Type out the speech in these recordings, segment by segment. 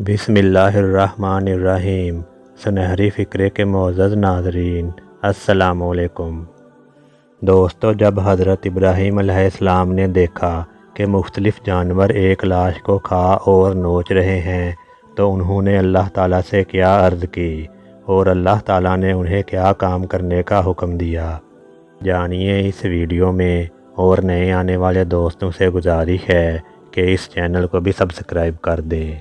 بسم اللہ الرحمن الرحیم۔ سنہری فکرے کے معزز ناظرین، السلام علیکم۔ دوستو، جب حضرت ابراہیم علیہ السلام نے دیکھا کہ مختلف جانور ایک لاش کو کھا اور نوچ رہے ہیں تو انہوں نے اللہ تعالیٰ سے کیا عرض کی اور اللہ تعالیٰ نے انہیں کیا کام کرنے کا حکم دیا، جانیے اس ویڈیو میں۔ اور نئے آنے والے دوستوں سے گزارش ہے کہ اس چینل کو بھی سبسکرائب کر دیں۔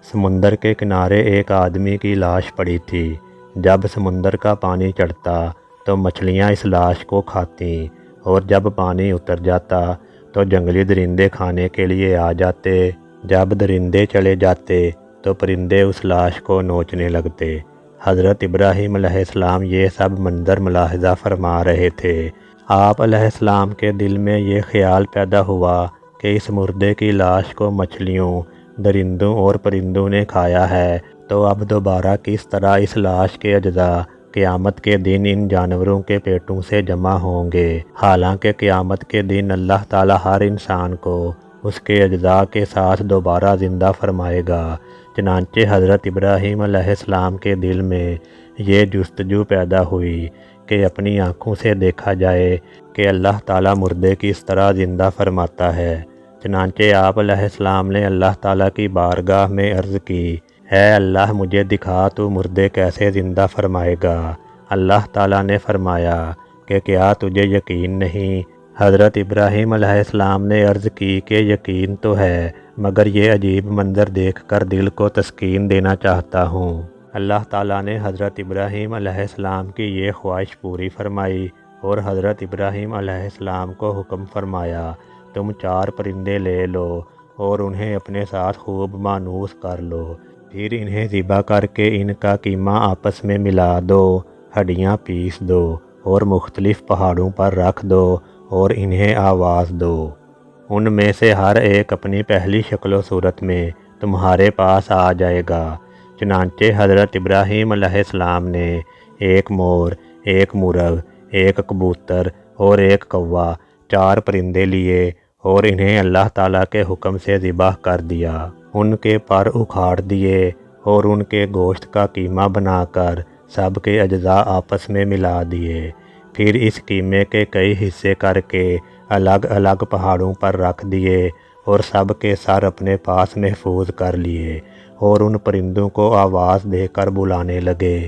سمندر کے کنارے ایک آدمی کی لاش پڑی تھی۔ جب سمندر کا پانی چڑھتا تو مچھلیاں اس لاش کو کھاتیں اور جب پانی اتر جاتا تو جنگلی درندے کھانے کے لیے آ جاتے۔ جب درندے چلے جاتے تو پرندے اس لاش کو نوچنے لگتے۔ حضرت ابراہیم علیہ السلام یہ سب منظر ملاحظہ فرما رہے تھے۔ آپ علیہ السلام کے دل میں یہ خیال پیدا ہوا کہ اس مردے کی لاش کو مچھلیوں، درندوں اور پرندوں نے کھایا ہے تو اب دوبارہ کس طرح اس لاش کے اجزاء قیامت کے دن ان جانوروں کے پیٹوں سے جمع ہوں گے، حالانکہ قیامت کے دن اللہ تعالیٰ ہر انسان کو اس کے اجزاء کے ساتھ دوبارہ زندہ فرمائے گا۔ چنانچہ حضرت ابراہیم علیہ السلام کے دل میں یہ جستجو پیدا ہوئی کہ اپنی آنکھوں سے دیکھا جائے کہ اللہ تعالیٰ مردے کس طرح زندہ فرماتا ہے۔ چنانچہ آپ علیہ السلام نے اللہ تعالیٰ کی بارگاہ میں عرض کی، اے اللہ، مجھے دکھا تو مردے کیسے زندہ فرمائے گا۔ اللہ تعالیٰ نے فرمایا کہ کیا تجھے یقین نہیں؟ حضرت ابراہیم علیہ السلام نے عرض کی کہ یقین تو ہے، مگر یہ عجیب منظر دیکھ کر دل کو تسکین دینا چاہتا ہوں۔ اللہ تعالیٰ نے حضرت ابراہیم علیہ السلام کی یہ خواہش پوری فرمائی اور حضرت ابراہیم علیہ السلام کو حکم فرمایا، تم 4 پرندے لے لو اور انہیں اپنے ساتھ خوب مانوس کر لو، پھر انہیں ذبح کر کے ان کا قیمہ آپس میں ملا دو، ہڈیاں پیس دو اور مختلف پہاڑوں پر رکھ دو اور انہیں آواز دو۔ ان میں سے ہر ایک اپنی پہلی شکل و صورت میں تمہارے پاس آ جائے گا۔ چنانچہ حضرت ابراہیم علیہ السلام نے ایک مور، ایک مرغ، ایک کبوتر اور ایک کوا، 4 پرندے لیے اور انہیں اللہ تعالیٰ کے حکم سے ذبح کر دیا۔ ان کے پر اکھاڑ دیے اور ان کے گوشت کا قیمہ بنا کر سب کے اجزاء آپس میں ملا دیے۔ پھر اس قیمے کے کئی حصے کر کے الگ الگ پہاڑوں پر رکھ دیے اور سب کے سر اپنے پاس محفوظ کر لیے اور ان پرندوں کو آواز دے کر بلانے لگے۔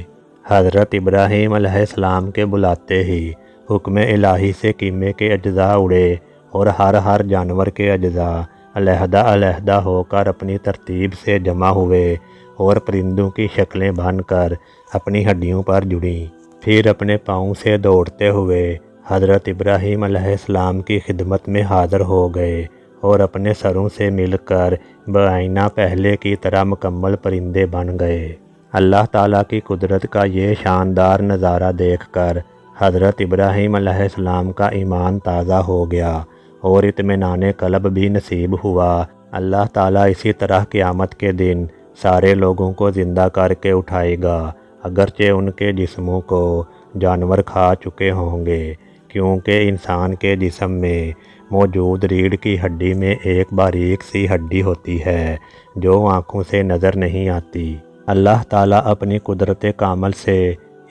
حضرت ابراہیم علیہ السلام کے بلاتے ہی حکم الہی سے قیمے کے اجزاء اڑے اور ہر جانور کے اجزاء علیحدہ علیحدہ ہو کر اپنی ترتیب سے جمع ہوئے اور پرندوں کی شکلیں بن کر اپنی ہڈیوں پر جڑیں۔ پھر اپنے پاؤں سے دوڑتے ہوئے حضرت ابراہیم علیہ السلام کی خدمت میں حاضر ہو گئے اور اپنے سروں سے مل کر بعینہ پہلے کی طرح مکمل پرندے بن گئے۔ اللہ تعالیٰ کی قدرت کا یہ شاندار نظارہ دیکھ کر حضرت ابراہیم علیہ السلام کا ایمان تازہ ہو گیا اور اطمینان قلب بھی نصیب ہوا۔ اللہ تعالیٰ اسی طرح قیامت کے دن سارے لوگوں کو زندہ کر کے اٹھائے گا، اگرچہ ان کے جسموں کو جانور کھا چکے ہوں گے، کیونکہ انسان کے جسم میں موجود ریڑھ کی ہڈی میں ایک باریک سی ہڈی ہوتی ہے جو آنکھوں سے نظر نہیں آتی۔ اللہ تعالیٰ اپنی قدرت کامل سے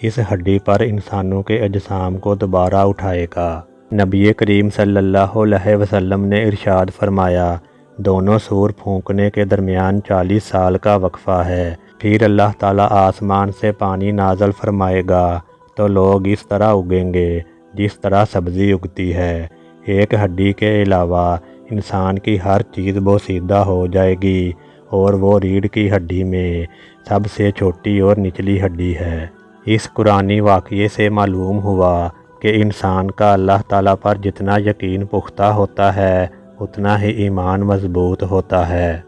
اس ہڈی پر انسانوں کے اجسام کو دوبارہ اٹھائے گا۔ نبی کریم صلی اللہ علیہ وسلم نے ارشاد فرمایا، دونوں سور پھونکنے کے درمیان 40 سال کا وقفہ ہے، پھر اللہ تعالیٰ آسمان سے پانی نازل فرمائے گا تو لوگ اس طرح اگیں گے جس طرح سبزی اگتی ہے۔ ایک ہڈی کے علاوہ انسان کی ہر چیز بوسیدہ ہو جائے گی اور وہ ریڑھ کی ہڈی میں سب سے چھوٹی اور نچلی ہڈی ہے۔ اس قرآنی واقعے سے معلوم ہوا کہ انسان کا اللہ تعالیٰ پر جتنا یقین پختہ ہوتا ہے اتنا ہی ایمان مضبوط ہوتا ہے۔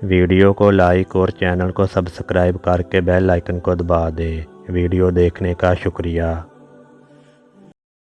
ویڈیو کو لائک اور چینل کو سبسکرائب کر کے بیل آئیکن کو دبا دیں۔ ویڈیو دیکھنے کا شکریہ۔